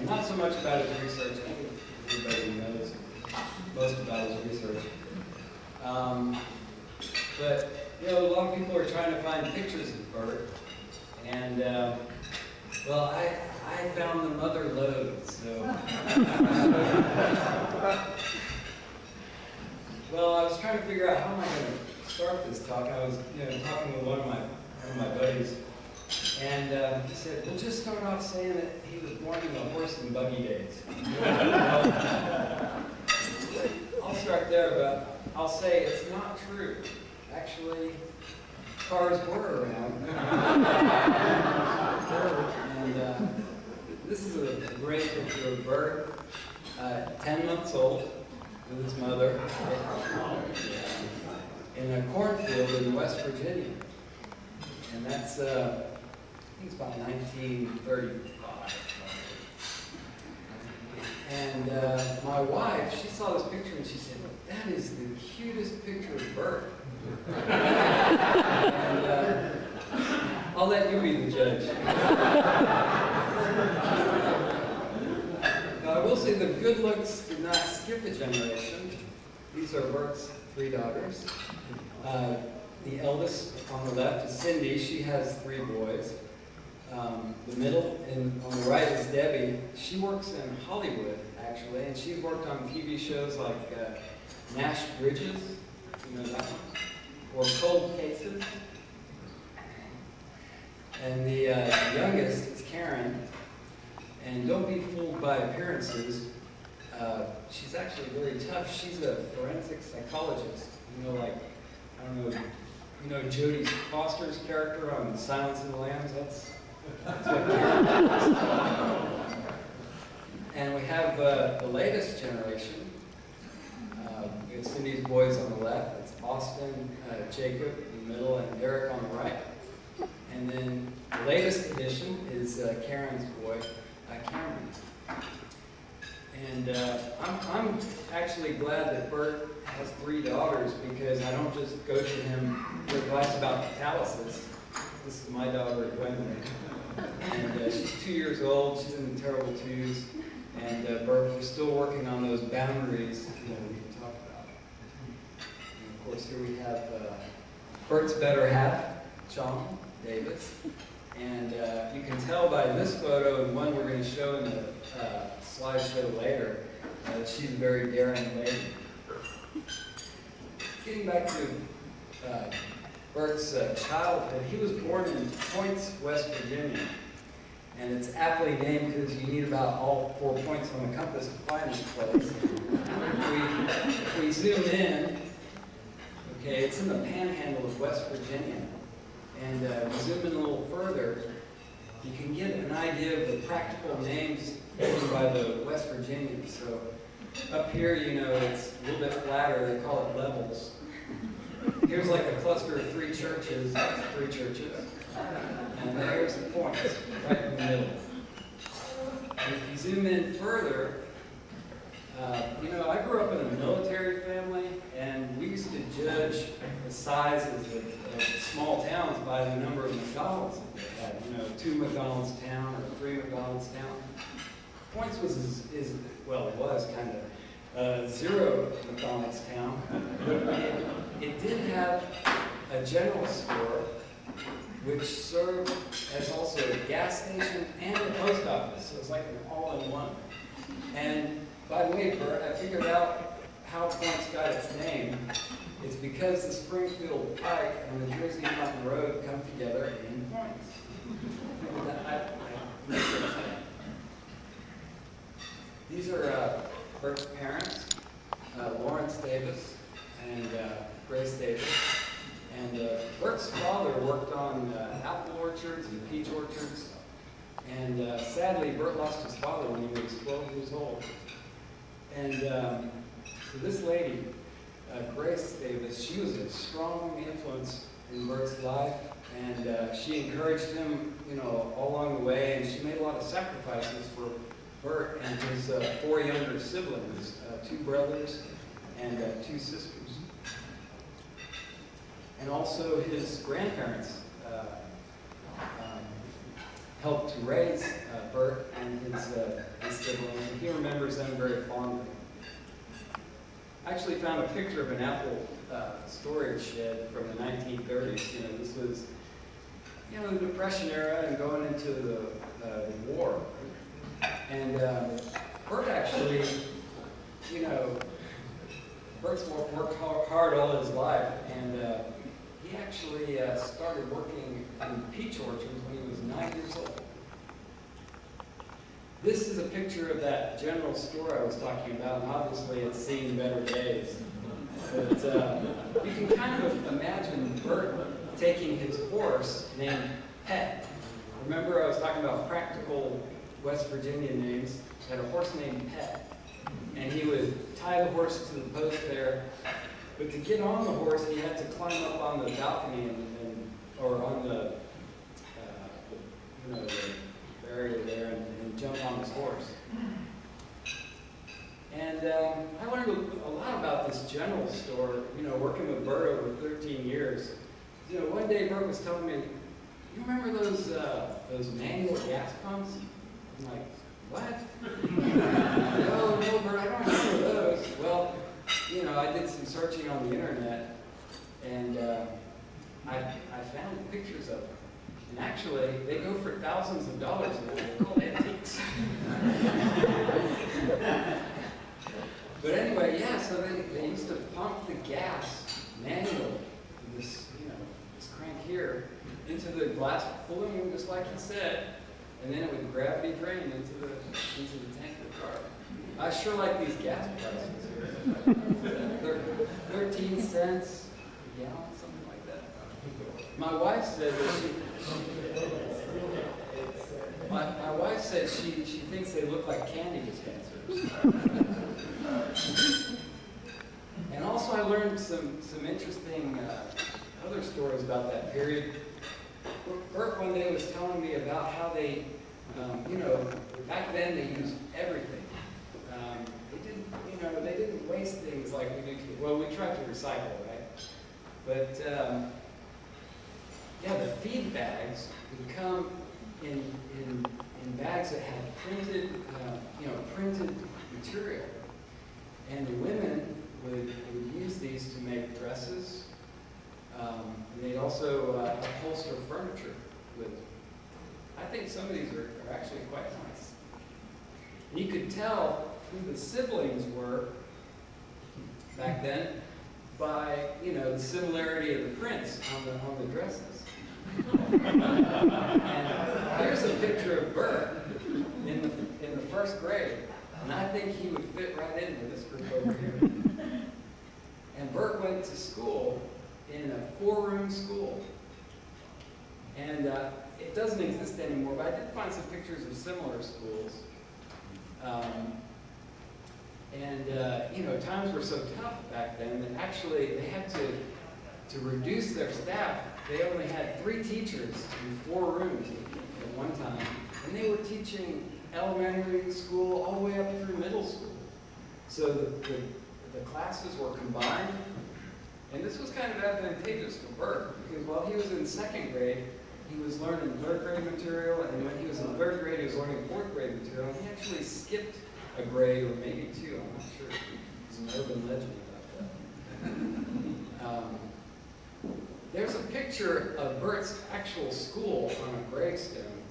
not so much about his research. I think everybody knows most about his research. But you know, a lot of people are trying to find pictures of Burt, and well, I found the mother lode. So, well, I was trying to figure out how am I going to start this talk. I was, talking with one of my buddies, and he said, "Well, just start off saying that he was born in the horse and buggy days." I'll start there, but I'll say it's not true. Actually, cars were around. And this is a great picture of Burt, 10 months old, with his mother, in a cornfield in West Virginia. And that's, I think it's about 1935. And my wife, she saw this picture and she said, "That is the cutest picture of Burt." And I'll let you be the judge. Now, I will say the good looks did not skip a generation. These are Burt's 3 daughters. The eldest on the left is Cindy. She has 3 boys. The middle and on the right is Debbie. She works in Hollywood, actually, and she's worked on TV shows like Nash Bridges, you know that one, or Cold Cases. And the youngest is Karen, and don't be fooled by appearances. She's actually very tough. She's a forensic psychologist. You know, like, I don't know, you know Jodie Foster's character on Silence of the Lambs? That's what Karen does. And we have the latest generation. We have Cindy's boys on the left. It's Austin, Jacob in the middle, and Derek on the right. And then the latest addition is Karen's boy, Cameron. And I'm actually glad that Burt has 3 daughters because I don't just go to him for advice about catalysis. This is my daughter, Gwendolyn. And she's 2 years old. She's in the terrible twos. And Burt, we're still working on those boundaries we can talk about. And of course, here we have Burt's better half, John Davis. And you can tell by this photo and one we're going to show in the slideshow later that she's a very daring lady. Getting back to Burt's childhood, he was born in Points, West Virginia. And it's aptly named because you need about all 4 points on the compass to find this place. If we zoom in, okay, it's in the panhandle of West Virginia. And we zoom in a little further, you can get an idea of the practical names given by the West Virginians. So up here, you know, it's a little bit flatter. They call it levels. Here's like a cluster of 3 churches. That's 3 churches. And there's the points, right in the middle. And if you zoom in further, you know, I grew up in a military family, and we used to judge the sizes of small towns by the number of McDonald's that they had. You know, 2 McDonald's town or 3 McDonald's town. Points was well, it was kind of 0 McDonald's town, but it did have a general store, which served as also a gas station and a post office. So it was like an all-in-one. And by the way, Burt, I figured out how Points got its name. It's because the Springfield Pike and the Jersey Mountain Road come together in Points. These are Burt's parents, Lawrence Davis and Grace Davis. And Burt's father worked on apple orchards and peach orchards. And sadly, Burt lost his father when he was 12 years old. And so this lady, Grace Davis, she was a strong influence in Burt's life. And she encouraged him, you know, all along the way. And she made a lot of sacrifices for Burt and his 4 younger siblings, 2 brothers and 2 sisters. And also his grandparents helped to raise Burt and his siblings, and he remembers them very fondly. I actually found a picture of an apple storage shed from the 1930s. You know, this was, you know, the Depression era and going into the war. And Burt actually, you know, Burt's worked hard all his life, and he actually started working in peach orchards when he was 9 years old. This is a picture of that general store I was talking about, and obviously it's seen better days. But you can kind of imagine Burt taking his horse named Pet. Remember I was talking about practical West Virginia names? Had a horse named Pet. And he would tie the horse to the post there. But to get on the horse, he had to climb up on the balcony or on the barrier there and jump on his horse. And I learned a lot about this general store, you know, working with Burt over 13 years. You know, one day Burt was telling me, "You remember those manual gas pumps?" I'm like, "What?" No, Burt, I don't remember those. Well, you know, I did some searching on the internet, and I found pictures of them. And actually, they go for thousands of dollars, and they're called antiques. But anyway, yeah, so they used to pump the gas manually, this, you know, this crank here, into the glass balloon, just like he said, and then it would gravity drain into the tank of the car. I sure like these gas prices here. 13 cents a gallon, something like that. My wife said that she thinks they look like candy dispensers. And also I learned some interesting other stories about that period. Burt one day was telling me about how they, you know, back then they used everything. They didn't waste things like we do today. Well, we tried to recycle, right? But yeah, the feed bags would come in bags that had printed, printed material, and the women would use these to make dresses. And they'd also upholster furniture with. I think some of these are actually quite nice. And you could tell who the siblings were back then by, you know, the similarity of the prints on the dresses. And here's a picture of Burt in the first grade, and I think he would fit right into this group over here. And Burt went to school in a 4-room school, and it doesn't exist anymore, but I did find some pictures of similar schools. You know, times were so tough back then that actually they had to reduce their staff. They only had 3 teachers in 4 rooms at one time, and they were teaching elementary school all the way up through middle school. So the classes were combined, and this was kind of advantageous for Burt, because while he was in 2nd grade, he was learning 3rd grade material, and when he was in 3rd grade, he was learning 4th grade material, and he actually skipped a grade, or maybe 2, I'm not sure. There's an urban legend about that. There's a picture of Burt's actual school on a gravestone,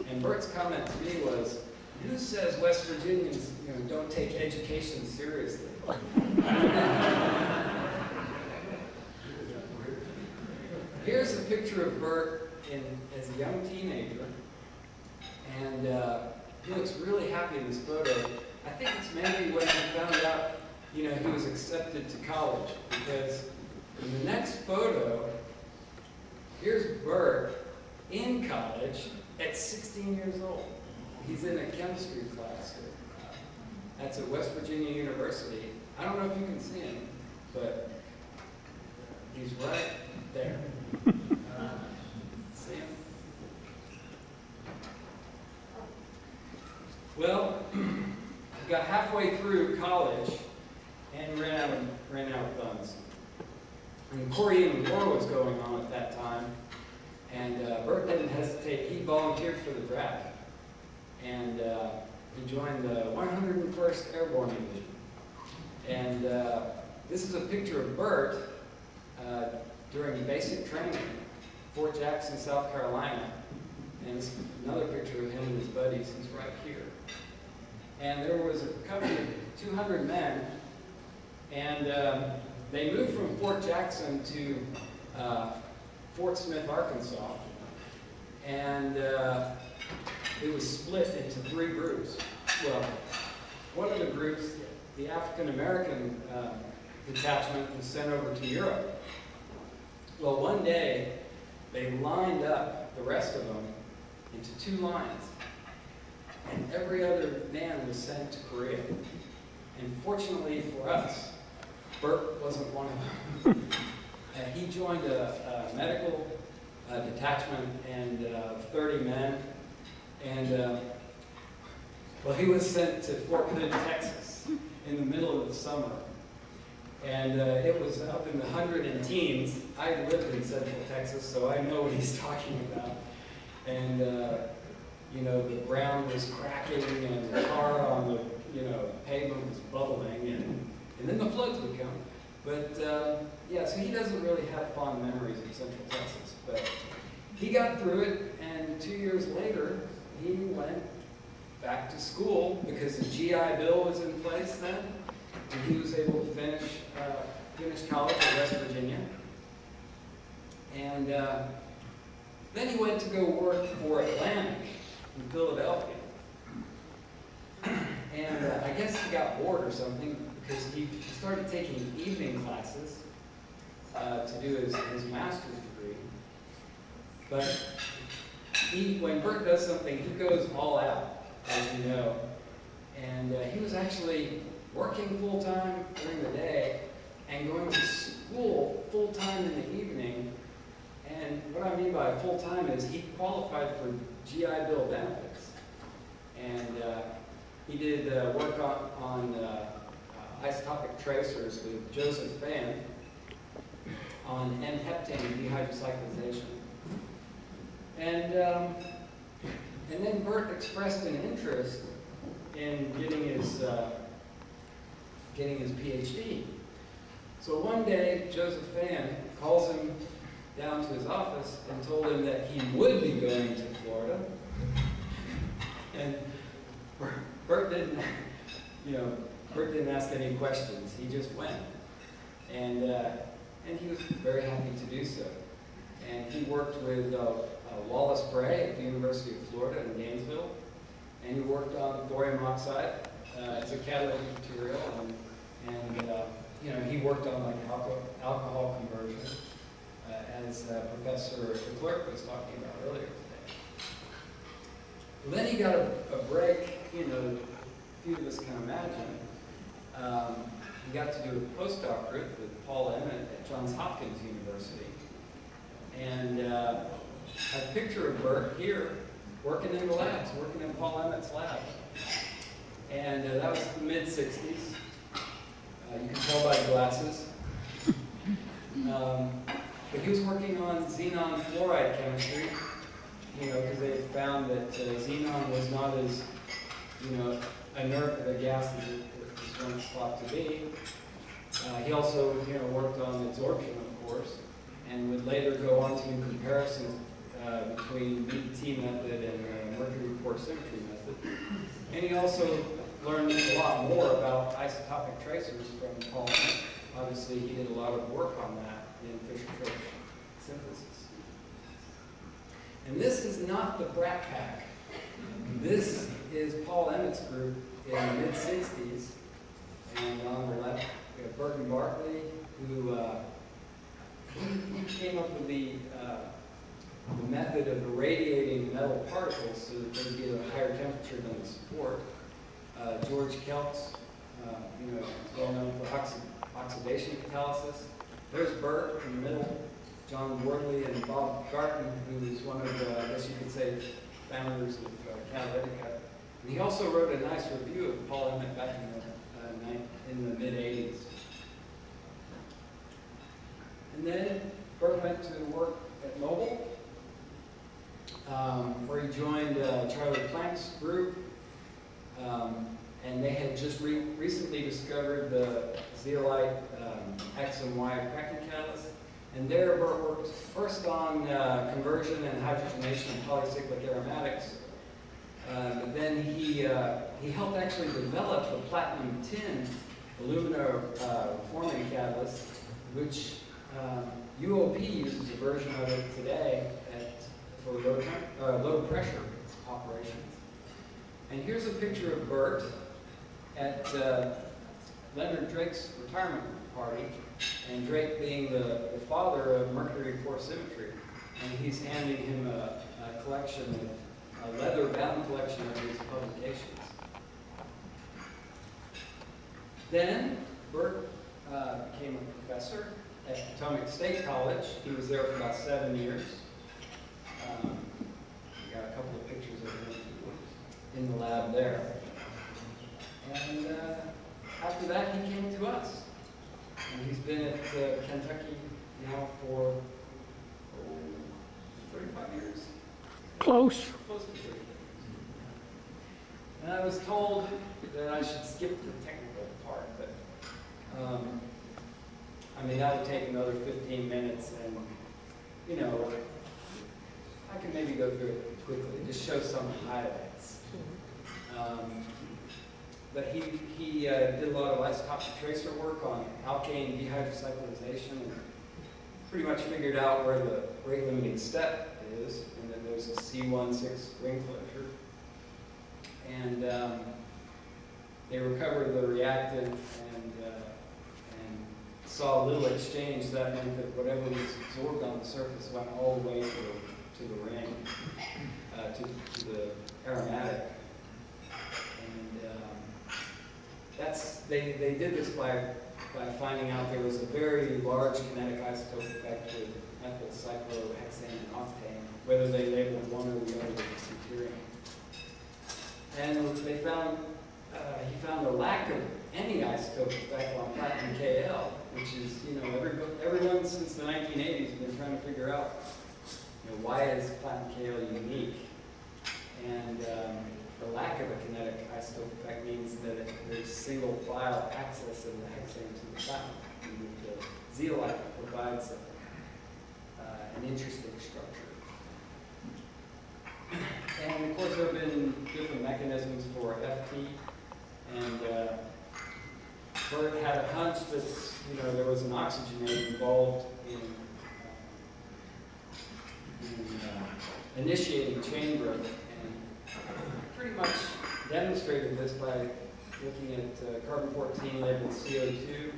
and Burt's comment to me was, "Who says West Virginians, you know, don't take education seriously?" Here's a picture of Burt as a young teenager, and he looks really happy in this photo. I think it's maybe when he found out, you know, he was accepted to college, because in the next photo, here's Burt in college at 16 years old. He's in a chemistry class. That's at West Virginia University. I don't know if you can see him, but he's right there. See him? Well, we got halfway through college and ran out of funds. And the Korean War was going on at that time. And Burt didn't hesitate. He volunteered for the draft. And he joined the 101st Airborne Division. And this is a picture of Burt during basic training, Fort Jackson, South Carolina. And it's another picture of him and his buddies. He's right here. And there was a company of 200 men, and they moved from Fort Jackson to Fort Smith, Arkansas. And it was split into 3 groups. Well, one of the groups, the African American detachment, was sent over to Europe. Well, one day, they lined up the rest of them into 2 lines. And every other man was sent to Korea. And fortunately for us, Burt wasn't one of them. He joined a medical detachment and 30 men. And well, he was sent to Fort Hood, Texas, in the middle of the summer. And it was up in the 110s. I lived in Central Texas, so I know what he's talking about. And you know, the ground was cracking, and the car on the pavement was bubbling, and then the floods would come. But yeah, so he doesn't really have fond memories of Central Texas. But he got through it, and 2 years later, he went back to school because the GI Bill was in place then, and he was able to finish college at West Virginia. And then he went to go work for Atlantic in Philadelphia. And I guess he got bored or something because he started taking evening classes to do his master's degree. But when Burt does something, he goes all out, as you know. And he was actually working full-time during the day and going to school full-time in the evening. And what I mean by full-time is he qualified for GI Bill benefits. And he did work on isotopic tracers with Joseph Fan on N-heptane dehydrocyclization. And then Burt expressed an interest in getting his PhD. So one day, Joseph Fan calls him down to his office and told him that he would be going to Florida. And Burt didn't ask any questions. He just went. And he was very happy to do so. And he worked with Wallace Bray at the University of Florida in Gainesville. And he worked on thorium oxide as a catalytic material. And he worked on like alcohol conversion, as Professor Clerk was talking about earlier today. Well, then he got a break, few of us can imagine. He got to do a postdoctorate with Paul Emmett at Johns Hopkins University. And a picture of Burt here, working in the labs, working in Paul Emmett's lab. And that was the mid-60s. You can tell by the glasses. But he was working on xenon fluoride chemistry, because they had found that xenon was not as, inert of a gas as it was once thought to be. He also, worked on absorption, of course, and would later go on to do comparisons between BET method and mercury porosimetry method. And he also learned a lot more about isotopic tracers from Paul Emmett. Obviously, he did a lot of work on that in Fischer-Tropsch synthesis. And this is not the Brat Pack. This is Paul Emmett's group in the mid-60s. And on the left, we have Burt and Bartley, who he came up with the method of irradiating metal particles so that they'd be at a higher temperature than the support. George Keltz, well known for oxidation catalysis. There's Burt in the middle, John Wardley and Bob Garton, who is one of, I guess you could say, founders of Catalytica. And he also wrote a nice review of Paul Emmett back in the mid-80s. And then Burt went to work at Mobil, where he joined Charlie Planck's group, and they had just recently discovered the zeolite X and Y cracking catalyst. And there, Burt worked first on conversion and hydrogenation of polycyclic aromatics. But then he helped actually develop the platinum-tin alumina forming catalyst, which UOP uses a version of it today for low pressure operations. And here's a picture of Burt at Leonard Drake's retirement party, and Drake being the father of mercury pore symmetry. And he's handing him a collection of a leather-bound collection of his publications. Then Burt became a professor at Potomac State College. He was there for about 7 years. We got a couple of pictures of him in the lab there. And after that, he came to us. And he's been at Kentucky now for 35 years. Close. Close to 35 years. And I was told that I should skip the technical part, but I mean, that would take another 15 minutes, and you know, I can maybe go through it quickly, just show some highlights. But he did a lot of isotopic tracer work on alkane dehydrocyclization, and pretty much figured out where the rate limiting step is, and then there's a C16 ring closure. And they recovered the reactant and saw a little exchange. That meant that whatever was absorbed on the surface went all the way to the ring, to the aromatic. They did this by finding out there was a very large kinetic isotope effect with methyl cyclohexane and octane, whether they labeled one or the other with deuterium. And they found he found a lack of any isotope effect on platinum KL, which is, you know, everyone since the 1980s has been trying to figure out, you know, why is platinum KL unique? And the lack of a kinetic isotope effect means that there's single file access of the hexane to the platinum. And the zeolite provides an interesting structure. And of course, there have been different mechanisms for FT, and Burt had a hunch that, you know, there was an oxygenate involved in initiating chain growth. Pretty much demonstrated this by looking at carbon-14 labeled CO2,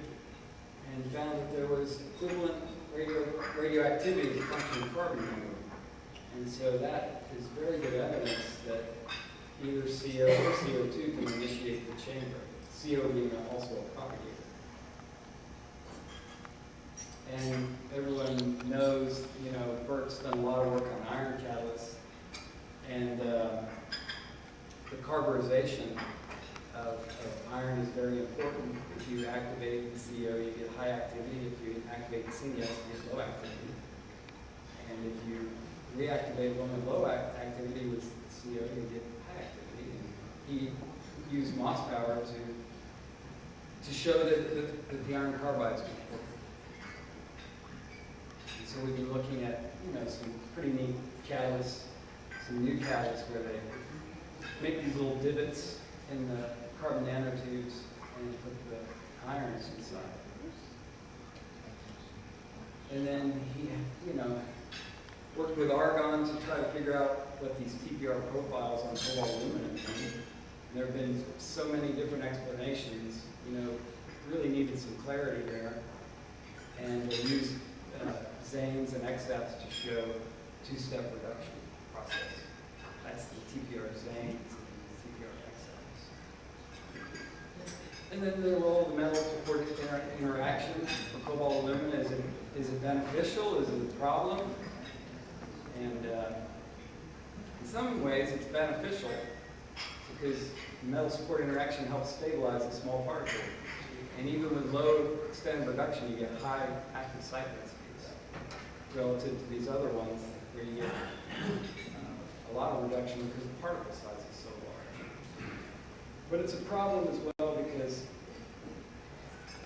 and found that there was equivalent radioactivity as a function of carbon number. And so that is very good evidence that either CO or CO2 can initiate the chain growth, CO being also a propagator. And everyone knows, you know, Burt's done a lot of work on iron catalysts, and the carburization of iron is very important. If you activate the CO, you get high activity. If you activate the CNS, you get low activity. And if you reactivate one with low activity with CO, you get high activity. And he used Moss power to show that the iron carbides can work. And so we've been looking at, you know, some pretty neat catalysts, some new catalysts where they make these little divots in the carbon nanotubes and put the irons inside. And then he, you know, worked with argon to try to figure out what these TPR profiles on cobalt aluminum mean. And there have been so many different explanations, you know, really needed some clarity there. And they used Zanes and XFs to show two-step reduction process. That's the TPR Zanes and the TPR XFs. And then the role of the metal-to-port interaction for cobalt alumina, is it beneficial? Is it a problem? And in some ways, it's beneficial because metal support interaction helps stabilize a small particle. And even with low extended reduction, you get high active cycling speeds relative to these other ones where you get a lot of reduction because the particle size is so large. But it's a problem as well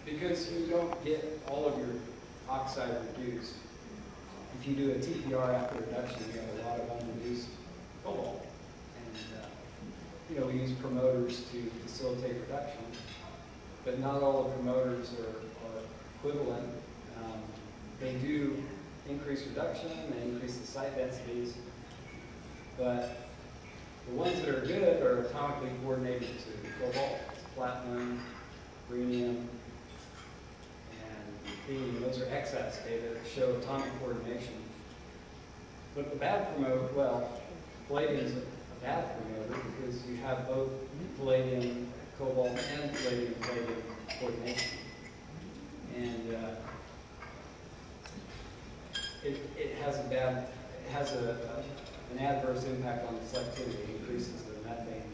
because you don't get all of your oxide reduced. If you do a TPR after reduction, you have a lot of unreduced cobalt. And we use promoters to facilitate reduction, but not all the promoters are equivalent. They do increase reduction, they increase the site densities, but the ones that are good are atomically coordinated to cobalt, platinum, rhenium, and ruthenium. Those are XAS data that show atomic coordination. But the bad promoter, well, palladium is a bad promoter because you have both palladium, cobalt, and palladium coordination. And it has an adverse impact on the selectivity. It increases the methane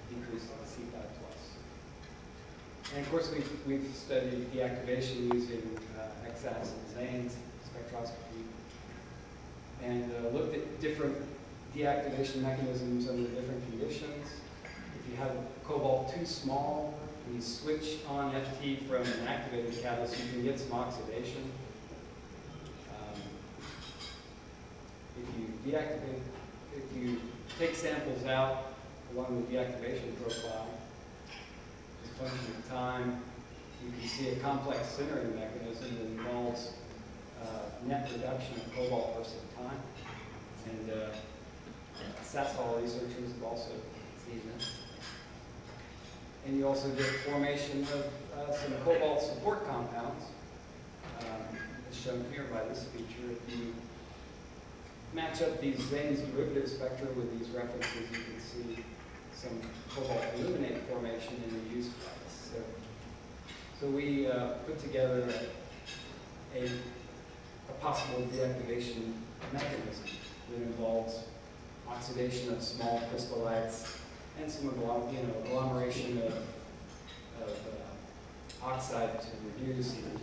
and decreases the C5+. And of course, we've studied deactivation using XAS and Zane's spectroscopy, and looked at different deactivation mechanisms under different conditions. If you have cobalt too small, and you switch on FT from an activated catalyst, you can get some oxidation. If you take samples out along the deactivation profile, as a function of time, you can see a complex centering mechanism that involves net reduction of cobalt versus time. And Sasol researchers have also seen this. And you also get formation of some cobalt support compounds, as shown here by this feature. If you match up these Zane's derivative spectra with these references, you can see some cobalt aluminate formation in the use price. So we put together a possible deactivation mechanism that involves oxidation of small crystallites and some agglomeration of oxide to reduce and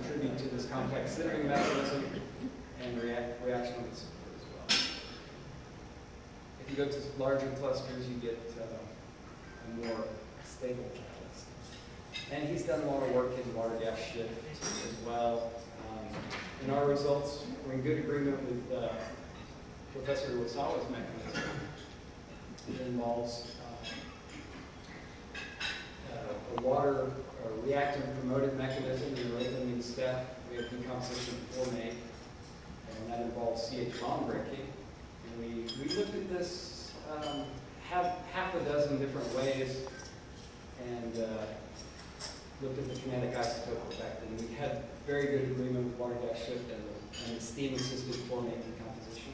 contribute to this complex centering mechanism and reaction of the support as well. If you go to larger clusters, you get a more stable catalyst. And he's done a lot of work in water gas shift as well. And our results were in good agreement with Professor Iwasawa's mechanism. It involves a water reactant promoted mechanism in the rate limiting step. We have decomposition of formate, and that involves CH bond breaking. And we looked at this half a dozen different ways and looked at the kinetic isotope effect. And we had very good agreement with water gas shift and the steam-assisted formate decomposition.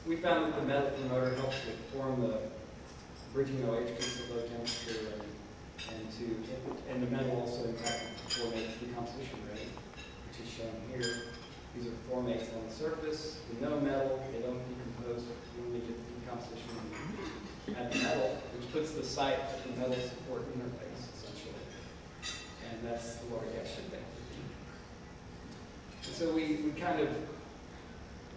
We found that the metal promoter helps to form the bridging OH peaks at low temperature, and the metal also impacted the formate decomposition rate, which is shown here. These are formates on the surface. With no metal, they don't decompose. You only get the decomposition at the metal, which puts the site at the metal support interface, essentially. And that's the water gas shift activity. And so we kind of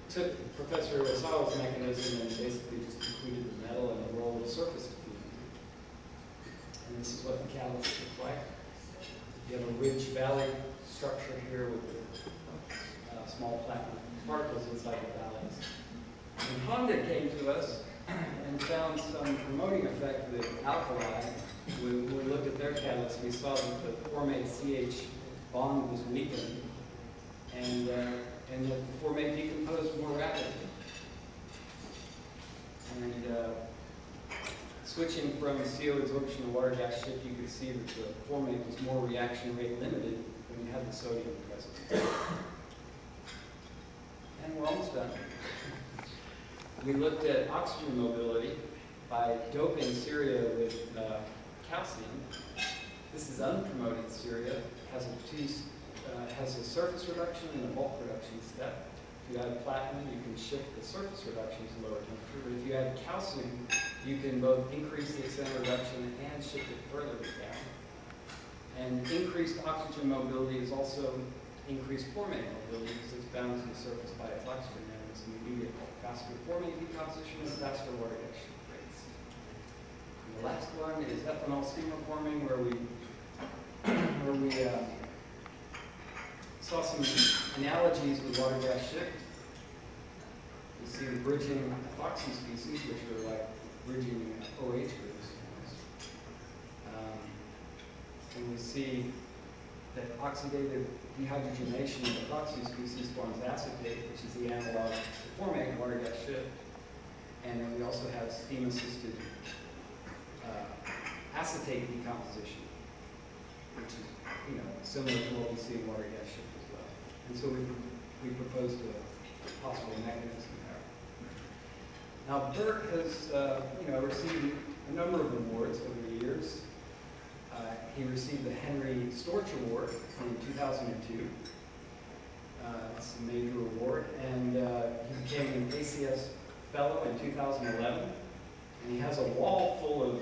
took Professor Iwasawa's mechanism and basically just included the metal and the role of surface diffusion. And this is what the catalyst looks like. You have a ridge-valley structure here with the small platinum particles inside the valleys. And Honda came to us and found some promoting effect with alkali. When we looked at their catalyst, we saw that the formate CH bond was weakened, and that the formate decomposed more rapidly. And switching from CO absorption to water gas shift, you could see that the formate was more reaction rate limited when you had the sodium present. And we're almost done. We looked at oxygen mobility by doping ceria with calcium. This is unpromoted ceria. It has a surface reduction and a bulk reduction step. If you add platinum, you can shift the surface reduction to lower temperature. But if you add calcium, you can both increase the extent of reduction and shift it further down. And increased oxygen mobility is also increased formate mobility because it's bound to the surface by its oxygen atom. some immediate faster forming decomposition and faster water gas shift rates. And the last one is ethanol steamer forming, where we saw some analogies with water gas shift. You see the bridging ethoxy species, which are like bridging OH groups. And we see that oxidative dehydrogenation of ethoxy species forms acetate, which is the analog to formate water gas shift. And then we also have steam-assisted acetate decomposition, which is similar to what we see in water gas shift as well. And so we proposed a possible mechanism there. Now, Burt has received a number of awards over the years. He received the Henry Storch Award in 2002. It's a major award, and he became an ACS Fellow in 2011. And he has a wall full of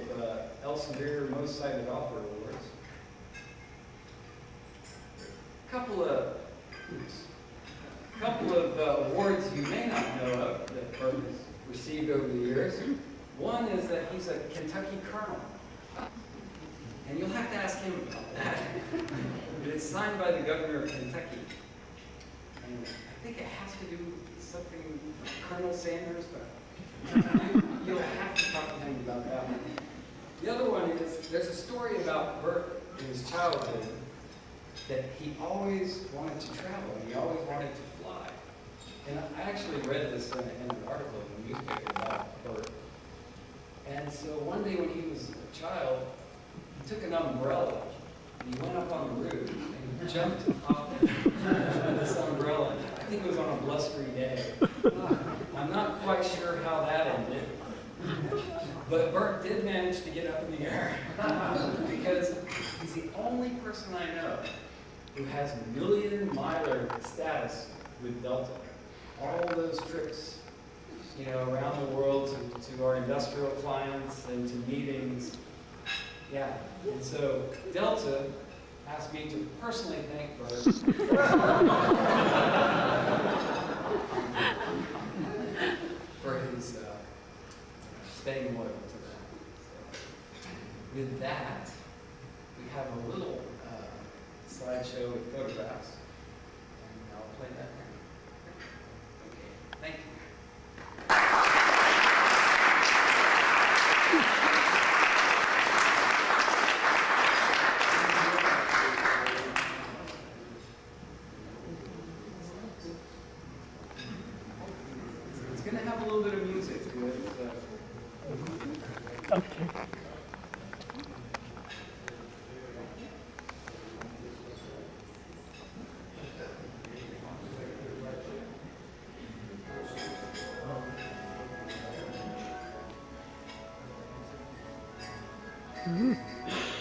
Elsevier Most Cited Author Awards. A couple of awards you may not know of that Burt has received over the years. One is that he's a Kentucky Colonel. And you'll have to ask him about that. But it's signed by the governor of Kentucky. And I think it has to do with something with Colonel Sanders, but you'll have to talk to him about that one. The other one is, there's a story about Burt in his childhood that he always wanted to travel, and he always wanted to fly. And I actually read this in an article in the newspaper about Burt. And so one day when he was a child, he took an umbrella, and he went up on the roof, and he jumped off this umbrella. I think it was on a blustery day. I'm not quite sure how that ended. But Burt did manage to get up in the air, because he's the only person I know who has million-miler status with Delta. All those trips, around the world to our industrial clients and to meetings. Yeah, and so Delta asked me to personally thank Burt for his staying loyal to them. So, with that, we have a little slideshow with photographs, and I'll play that now. Okay, thank you. It's going to have a little bit of music to it. Okay. Mm-hmm.